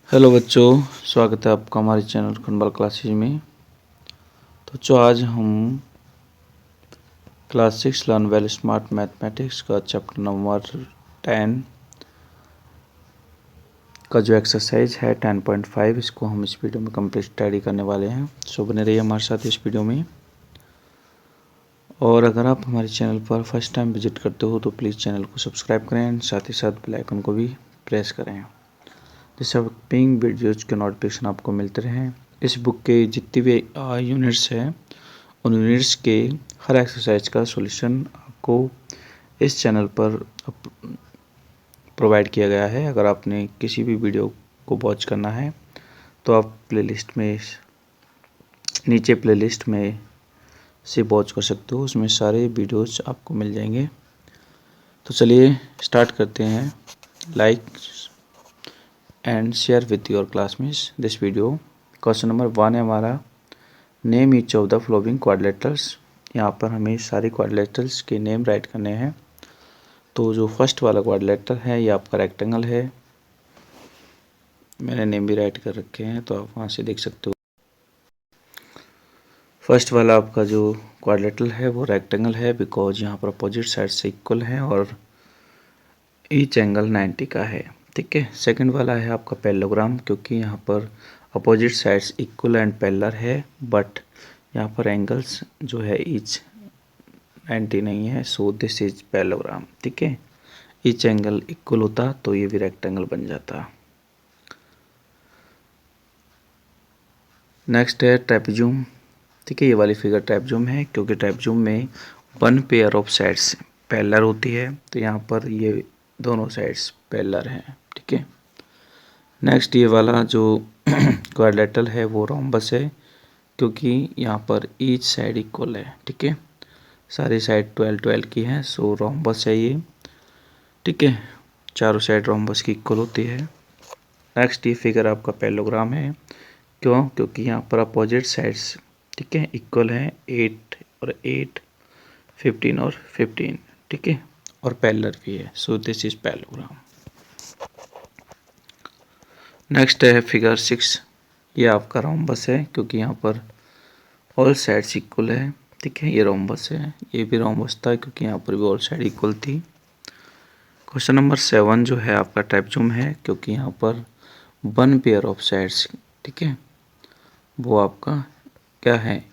Hello बच्चों, स्वागत है आपका हमारे चैनल खनबाल क्लासेज में। तो बच्चों आज हम class 6 learn well smart mathematics का चैप्टर नंबर 10 का जो एक्सरसाइज है 10.5 इसको हम इस वीडियो में कंप्लीट स्टडी करने वाले हैं। सो बने रहिए हमारे साथ इस वीडियो में। और अगर आप हमारे चैनल पर फर्स्ट टाइम विजिट करते हो तो प्लीज़ चैनल को सब्सक्राइब करें, साथ ही साथ बेल आइकन को भी प्रेस करें जिससे पिंग वीडियोज़ के नोटिफिकेशन आपको मिलते रहें। इस बुक के जितने भी यूनिट्स हैं उन यूनिट्स के हर एक्सरसाइज का सॉल्यूशन आपको इस चैनल पर प्रोवाइड किया गया है। अगर आपने किसी भी वीडियो को वॉच करना है तो आप प्लेलिस्ट में नीचे प्लेलिस्ट में से वॉच कर सकते हो, उसमें सारे वीडियोज़ आपको मिल जाएंगे। तो चलिए स्टार्ट करते हैं। Like and share with your classmates this video. Question number 1 है हमारा, name each of the flowing quadrilaterals. यहाँ पर हमें सारे क्वाड्रिलेटरल्स के नेम राइट करने हैं। तो जो फर्स्ट वाला क्वाड्रिलेटर है ये आपका रेक्टेंगल है, मैंने नेम भी राइट कर रखे हैं तो आप वहाँ से देख सकते हो। फर्स्ट वाला आपका जो क्वाड्रिलेटरल है वो रेक्टेंगल है बिकॉज यहाँ पर अपोजिट साइड से इक्वल है और ईच एंगल 90 का है। ठीक है। सेकंड वाला है आपका पैरेललोग्राम, क्योंकि यहाँ पर opposite sides equal and parallel है बट यहाँ पर एंगल्स जो है ईच 90 नहीं है, सो दिस इज पैरेललोग्राम। ठीक है। ईच एंगल इक्वल होता तो ये भी रेक्टेंगल बन जाता। नेक्स्ट है ट्रेपेजियम। ठीक है, ये वाली फिगर ट्रेपेजियम है क्योंकि ट्रेपेजियम में one pair of sides parallel होती है, तो यहाँ पर ये दोनों साइड्स पैरेलल हैं। ठीक है। नेक्स्ट ये वाला जो क्वाड्रिलेटरल है वो रोम्बस है क्योंकि यहाँ पर ईच साइड इक्वल है। ठीक है, सारी साइड 12-12 की है, सो रोम्बस है ये। ठीक है, चारों साइड रोम्बस की इक्वल होती है। नेक्स्ट ये फिगर आपका पैरेललोग्राम है, क्योंकि यहाँ पर अपोजिट साइड्स ठीक है इक्वल हैं, 8 और 8, 15 और 15। ठीक है, और पैरेलल भी है, so this is parallelogram. Next है फिगर 6, ये आपका रोम्बस है क्योंकि यहाँ पर ऑल साइड्स इक्वल है। ठीक है, ये रोम्बस है, ये भी रोम्बस था क्योंकि यहाँ पर भी ऑल साइड इक्वल थी। क्वेश्चन नंबर 7 जो है आपका ट्रेपेजियम है क्योंकि यहाँ पर वन पेयर ऑफ साइड्स ठीक है वो आपका क्या है,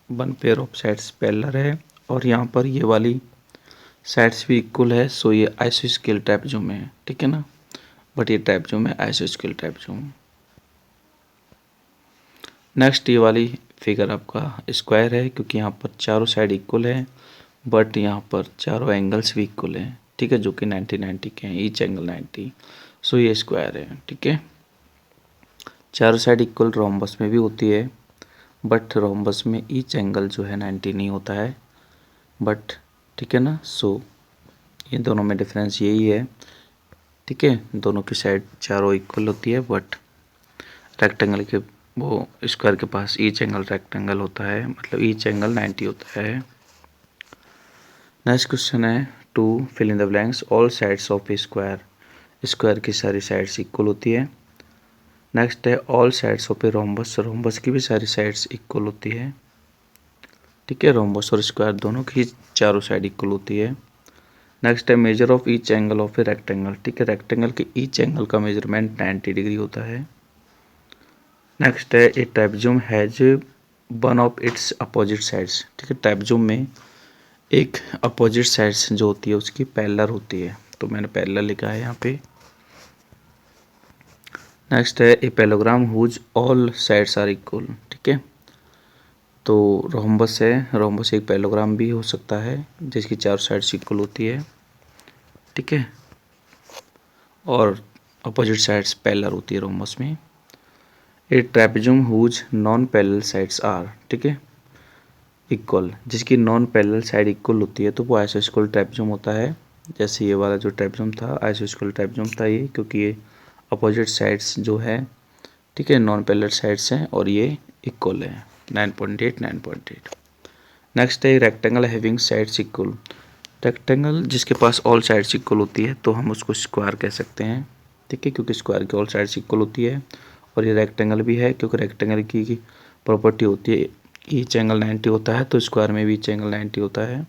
one pair of sides parallel है और यहाँ पर ये वाली साइड्स भी इक्वल है, सो ये आइसोस्केल ट्रेपेजियम है। ठीक है ना, बट ये ट्रेपेजियम है आइसोस्केल ट्रेपेजियम। नेक्स्ट ये वाली फिगर आपका स्क्वायर है क्योंकि यहाँ पर चारों साइड इक्वल है बट यहाँ पर चारों एंगल्स भी इक्वल हैं। ठीक है, जो कि 90-90 के हैं, ईच एंगल 90, सो ये स्क्वायर है। ठीक है, चारों साइड इक्वल रोम्बस में भी होती है बट रोम्बस में ईच एंगल जो है 90 नहीं होता है बट ठीक है ना, सो ये दोनों में डिफरेंस यही है। ठीक है, दोनों की साइड चारों इक्वल होती है बट रेक्टेंगल के वो स्क्वायर के पास ईच एंगल रेक्टेंगल होता है, मतलब ईच एंगल 90 होता है। नेक्स्ट क्वेश्चन है 2 fill in the blanks. All sides of a square, square की सारी साइड्स इक्वल होती है। नेक्स्ट है all sides of a rhombus, rhombus की भी सारी साइड्स इक्वल होती है। ठीक है, रोम्बस और स्क्वायर दोनों की चारों साइड इक्वल होती है। नेक्स्ट है measure of each angle of a rectangle. ठीक है, रेक्टेंगल के ईच एंगल का मेजरमेंट 90 डिग्री होता है। नेक्स्ट है a trapezium has one of its opposite sides. ठीक है, ट्रेपेजियम में एक अपोजिट साइड्स जो होती है उसकी पैरेलल होती है, तो मैंने पैरेलल लिखा है यहाँ पे। नेक्स्ट है a parallelogram whose all sides are equal. ठीक है, तो रोम्बस है, रोम्बस एक पैरेललोग्राम भी हो सकता है जिसकी चार साइड्स इक्वल होती है। ठीक है, और अपोजिट साइड्स पैरेलल होती है रोम्बस में। A trapezium whose non parallel sides are ठीक है इक्वल, जिसकी नॉन पैरेलल साइड इक्वल होती है तो वो आइसोस्केल ट्रेपेजियम होता है। जैसे ये वाला जो ट्रेपेजियम था आइसोस्केल ट्रेपेजियम था ये, क्योंकि ये अपोजिट साइड्स जो है ठीक है नॉन पैरेलल साइड्स हैं और ये इक्वल है 9.8 9.8। नेक्स्ट है rectangle having sides equal. Rectangle जिसके पास ऑल साइड्स इक्वल होती है तो हम उसको स्क्वायर कह सकते हैं। ठीक है, क्योंकि स्क्वायर की ऑल साइड्स इक्वल होती है। और ये रेक्टेंगल भी है क्योंकि रेक्टेंगल की प्रॉपर्टी होती है ईच एंगल 90 होता है, तो स्क्वायर में भी ईच एंगल 90 होता है।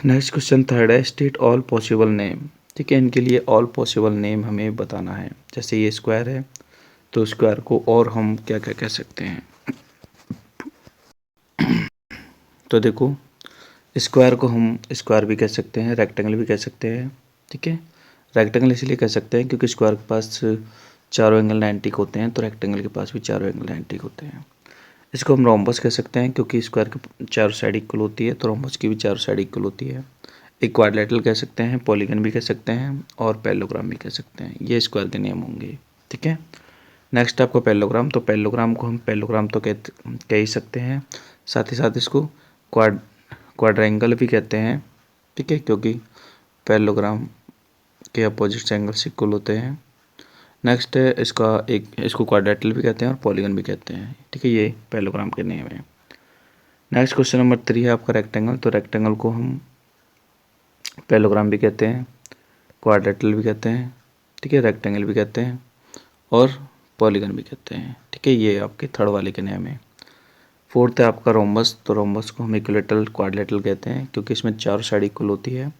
नेक्स्ट क्वेश्चन थर्ड है, स्टेट ऑल पॉसिबल नेम। ठीक है, इनके लिए ऑल पॉसिबल नेम हमें बताना है। जैसे ये स्क्वायर है तो स्क्वायर को और हम क्या क्या कह सकते हैं। तो देखो, स्क्वायर को हम स्क्वायर भी कह सकते हैं, रेक्टेंगल भी कह सकते हैं। ठीक है, रेक्टेंगल इसलिए कह सकते हैं क्योंकि स्क्वायर के पास चारों एंगल 90 होते हैं, तो रेक्टेंगल के पास भी चारों एंगल 90 होते हैं। इसको हम रोम्बस कह सकते हैं क्योंकि स्क्वायर की चारों साइड इक्वल होती है, तो रोम्बस की भी चारों साइड इक्वल होती है। एक क्वाड्रिलेटरल कह सकते हैं, पॉलीगन भी कह सकते हैं और पैरेललोग्राम भी कह सकते हैं। ये स्क्वायर के नियम होंगे। ठीक है, नेक्स्ट आपको पैरेललोग्राम। तो पैरेललोग्राम को हम पैरेललोग्राम तो कह ही सकते हैं, साथ ही साथ इसको क्वाड्रेंगल भी कहते हैं। ठीक है, क्योंकि पैरेललोग्राम के अपोजिट एंगल्स इक्वल होते हैं। नेक्स्ट है इसको क्वाड्रेटल भी कहते हैं और पॉलीगन भी कहते हैं। ठीक है, ये पैरेललोग्राम के नेम है। नेक्स्ट क्वेश्चन नंबर 3 है आपका रेक्टेंगल। तो रेक्टेंगल को हम पैरेललोग्राम भी कहते हैं, क्वाड्रेटल भी कहते हैं, ठीक है, रेक्टेंगल भी कहते हैं और पॉलीगन भी कहते हैं। ठीक है, ये आपके थर्ड वाले के नेम है। फोर्थ है आपका रोम्बस। तो रोम्बस को हम इक्विलेटरल क्वाड्रिलेटरल कहते हैं क्योंकि इसमें चारों साइड इक्वल होती है।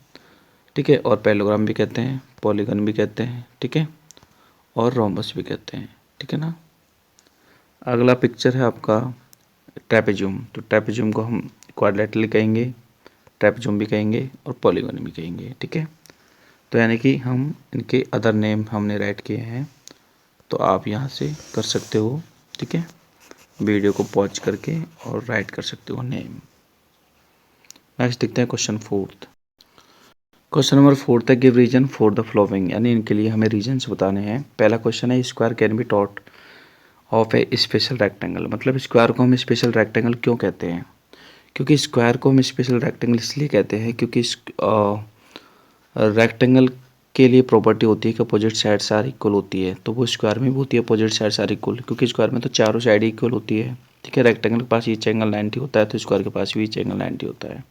ठीक है, और पैरेललोग्राम भी कहते हैं, पॉलीगन भी कहते हैं। ठीक है, और रोम्बस भी कहते हैं। ठीक है ना। अगला पिक्चर है आपका ट्रेपेजियम। तो ट्रेपेजियम को हम क्वाड्रिलेटरल कहेंगे, ट्रेपेजियम भी कहेंगे और पॉलीगन भी कहेंगे। ठीक है, तो यानी कि हम इनके अदर नेम हमने राइट किए हैं, तो आप यहाँ से कर सकते हो। ठीक है, वीडियो को पॉज करके और राइट कर सकते हो नेम। नेक्स्ट देखते हैं question fourth. Question number fourth है, give reason for the following, यानी इनके लिए हमें रीजन्स बताने हैं। पहला क्वेश्चन है, square can be taught of A special rectangle. मतलब स्क्वायर को हम स्पेशल रेक्टेंगल क्यों कहते हैं? क्योंकि स्क्वायर को हम स्पेशल रेक्टेंगल इसलिए कहते हैं क्योंकि रेक्टेंगल के लिए प्रॉपर्टी होती है कि अपोजिट साइड सारी इक्वल होती है, तो वो स्क्वायर में भी होती है अपोजिट साइड सारी इक्वल, क्योंकि स्क्वायर में तो चारों साइड इक्वल होती है। ठीक है, रेक्टेंगल के पास ईच एंगल 90 होता है, तो स्क्वायर के पास भी ईच एंगल 90 होता है।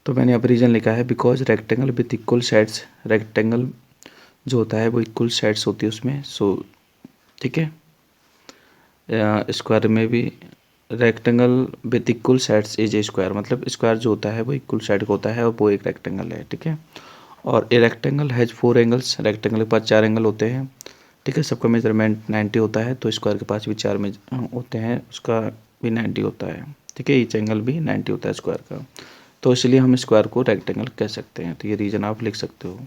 तो मैंने अब रीजन लिखा है, because rectangle with equal sides, rectangle जो होता है वो इक्वल साइड्स होती है उसमें। सो ठीक है, स्क्वायर में भी rectangle with equal sides is a square, मतलब स्क्वायर जो होता है वो इक्वल साइड का होता है और वो एक रेक्टेंगल है। ठीक है, और a rectangle has 4 angles, rectangle के पास 4 एंगल होते हैं। ठीक है, सबका मेजरमेंट 90 होता है, तो स्क्वायर के पास भी 4 में होते हैं, उसका भी 90 होता है। ठीक है, ईच एंगल भी 90 होता है स्क्वायर का, तो इसलिए हम स्क्वायर को रेक्टेंगल कह सकते हैं। तो ये रीजन आप लिख सकते हो।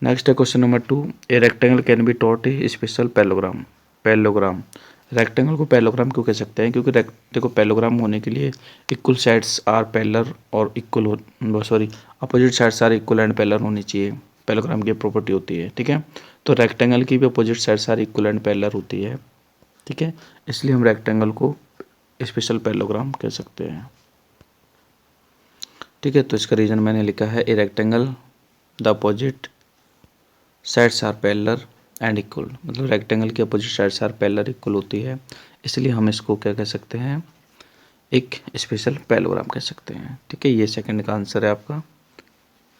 नेक्स्ट है question number 2, a rectangle can be thought a special parallelogram. Parallelogram, rectangle को पैरेललोग्राम क्यों कह सकते हैं? क्योंकि देखो, पैरेललोग्राम होने के लिए इक्वल साइड्स आर पैरेलल और equal opposite sides are equal and parallel होनी चाहिए। पैरेललोग्राम की प्रॉपर्टी होती है। ठीक है, तो रेक्टेंगल की भी opposite sides are equal and parallel होती है। ठीक है, इसलिए हम रेक्टेंगल को स्पेशल पैरेललोग्राम कह सकते हैं। ठीक है, तो इसका रीजन मैंने लिखा है, a rectangle the opposite sides are parallel and equal, मतलब रेक्टेंगल की opposite sides are parallel equal होती है, इसलिए हम इसको क्या कह सकते हैं, एक स्पेशल पैरेललोग्राम कह सकते हैं। ठीक है, ये सेकंड का आंसर है आपका,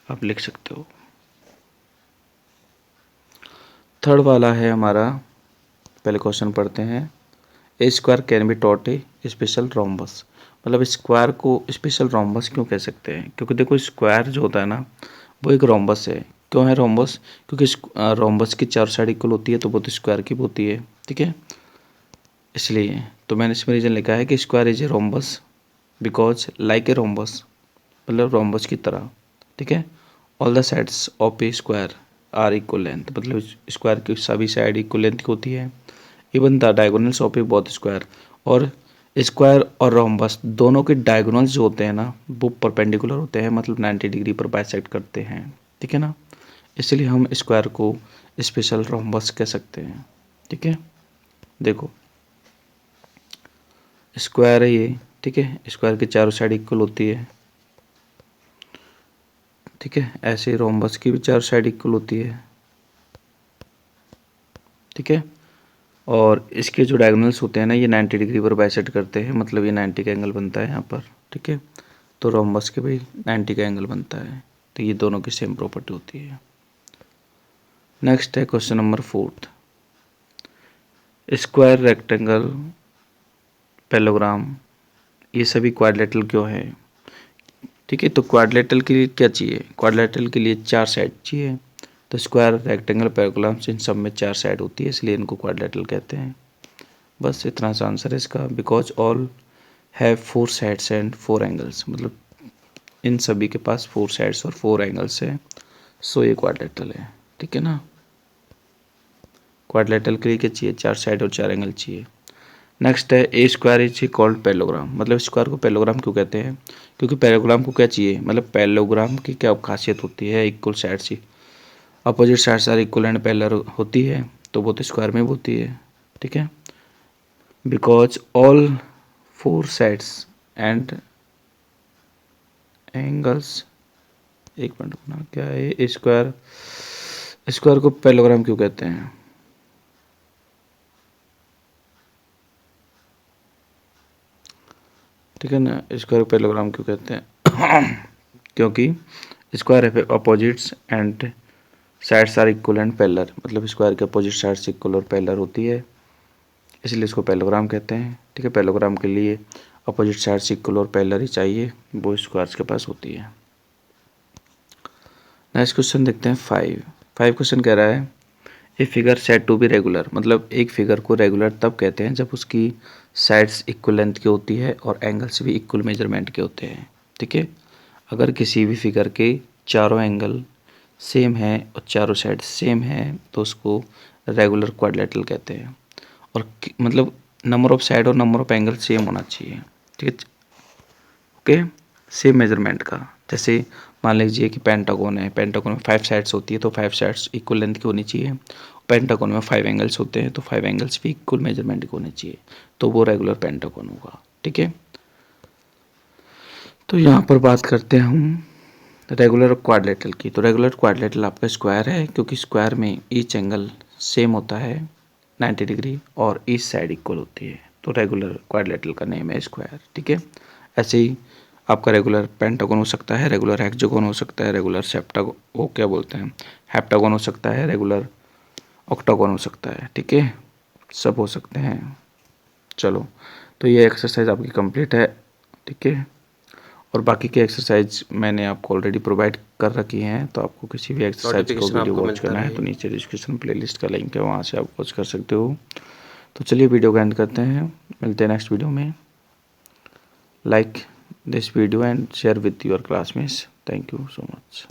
आप लिख सकते हो। थर्ड वाला है हमारा, पहले क्वेश्चन पढ़ते हैं, a square can be thought a special rhombus. मतलब स्क्वायर को स्पेशल रोम्बस क्यों कह सकते हैं? क्योंकि देखो, स्क्वायर जो होता है ना वो एक रोम्बस है। क्यों है रोम्बस? क्योंकि रोम्बस की चार साइड इक्वल होती है, तो वो तो स्क्वायर की होती है। ठीक है, इसलिए तो मैंने इसमें रीजन लिखा है कि square is a rhombus because like a rhombus, मतलब रोम्बस की तरह। ठीक है, all the sides of a square are equal length, मतलब स्क्वायर की सभी साइड इक्वल लेंथ की होती है। Even the diagonals of a both square, और स्क्वायर और रोम्बस दोनों के डायगोनल्स जो होते हैं ना वो परपेंडिकुलर होते हैं, मतलब 90 डिग्री पर बाइसेक्ट करते हैं। ठीक है ना, इसलिए हम स्क्वायर को स्पेशल रोम्बस कह सकते हैं। ठीक है, देखो स्क्वायर है ये। ठीक है, स्क्वायर की चारों साइड इक्वल होती है। ठीक है, ऐसे ही रोम्बस की भी चारों साइड इक्वल होती है। ठीक है, और इसके जो डायगोनल्स होते हैं ना ये 90 डिग्री पर बाइसेक्ट करते हैं, मतलब ये 90 का एंगल बनता है यहाँ पर। ठीक है, तो रोम्बस के भी 90 का एंगल बनता है। तो ये दोनों की सेम प्रॉपर्टी होती है। नेक्स्ट है question number 4, square, rectangle, parallelogram ये सभी क्वाड्रिलेटरल क्यों है? ठीक है, तो क्वाड्रिलेटरल के लिए क्या चाहिए? क्वाड्रिलेटरल के लिए 4 साइड चाहिए, तो स्क्वायर, रेक्टेंगल, पैरेललोग्राम इन सब में 4 साइड होती है, इसलिए इनको क्वाड्रिलेटरल कहते हैं। बस इतना सा आंसर है इसका। Because all have 4 sides and 4 angles, मतलब इन सभी के पास 4 साइड्स और 4 एंगल्स है, सो ये क्वाड्रिलेटरल है। ठीक है ना, क्वाड्रिलेटरल के लिए क्या चाहिए? 4 साइड और 4 एंगल चाहिए। नेक्स्ट है ए स्क्वायर इज कॉल्ड पैरेललोग्राम, मतलब स्क्वायर को पैरेललोग्राम क्यों कहते हैं? क्योंकि पैरेललोग्राम को क्या चाहिए, मतलब पैरेललोग्राम की क्या खासियत होती है? इक्वल साइड्स ही, opposite sides are equal and parallel होती है, तो वो तो स्क्वायर में होती है। ठीक है, because all 4 sides and angles, एक मिनट रुकना, क्या है स्क्वायर, स्क्वायर को पैरेललोग्राम क्यों कहते हैं? ठीक है ना, स्क्वायर को पैरेललोग्राम क्यों कहते हैं? क्योंकि स्क्वायर है opposites and sides are equal and parallel, मतलब स्क्वायर के अपोजिट साइड्स इक्वल और पैरेलल होती है, इसलिए इसको पैरेललोग्राम कहते हैं। ठीक है, पैरेललोग्राम के लिए अपोजिट साइड्स इक्वल और पैरेलल ही चाहिए, वो स्क्वायर्स के पास होती है। नेक्स्ट क्वेश्चन देखते हैं 5 क्वेश्चन कह रहा है a figure said to be regular, मतलब एक फिगर को रेगुलर तब कहते हैं जब उसकी साइड्स इक्वल लेंथ की होती है और एंगल्स भी इक्वल मेजरमेंट के होते हैं। ठीक है, अगर किसी भी फिगर के चारों एंगल सेम है और चारों साइड सेम है तो उसको रेगुलर क्वाड्रिलेटरल कहते हैं, और मतलब नंबर ऑफ साइड और नंबर ऑफ एंगल सेम होना चाहिए। ठीक है, ओके, सेम मेजरमेंट का। जैसे मान लीजिए कि पेंटागोन है, पेंटागोन में 5 साइड्स होती है तो 5 साइड्स इक्वल लेंथ की होनी चाहिए। पेंटागोन में 5 एंगल्स होते हैं तो 5 एंगल्स भी इक्वल मेजरमेंट के होने चाहिए, तो वो रेगुलर पेंटागोन होगा। ठीक है, तो यहाँ पर बात करते हैं हम रेगुलर क्वाड्रिलेटरल की। तो रेगुलर क्वाड्रिलेटरल आपका स्क्वायर है, क्योंकि स्क्वायर में ईच एंगल सेम होता है 90 डिग्री और ईच साइड इक्वल होती है, तो रेगुलर क्वाड्रिलेटरल का नेम है स्क्वायर। ठीक है, ऐसे ही आपका रेगुलर पेंटागोन हो सकता है, रेगुलर हेक्सागोन हो सकता है, रेगुलर सेप्टागोन, वो क्या बोलते हैं, हेप्टागोन हो सकता है, रेगुलर ऑक्टागोन हो सकता है। ठीक है, सब हो सकते हैं। चलो, तो ये एक्सरसाइज आपकी कंप्लीट है। ठीक है, और बाकी के एक्सरसाइज मैंने आपको ऑलरेडी प्रोवाइड कर रखी हैं, तो आपको किसी भी एक्सरसाइज को वीडियो वॉच करना है तो नीचे डिस्क्रिप्शन प्लेलिस्ट का लिंक है, वहाँ से आप वॉच कर सकते हो। तो चलिए वीडियो को एंड करते हैं, मिलते हैं नेक्स्ट वीडियो में। Like this video and share with your classmates. Thank you so much.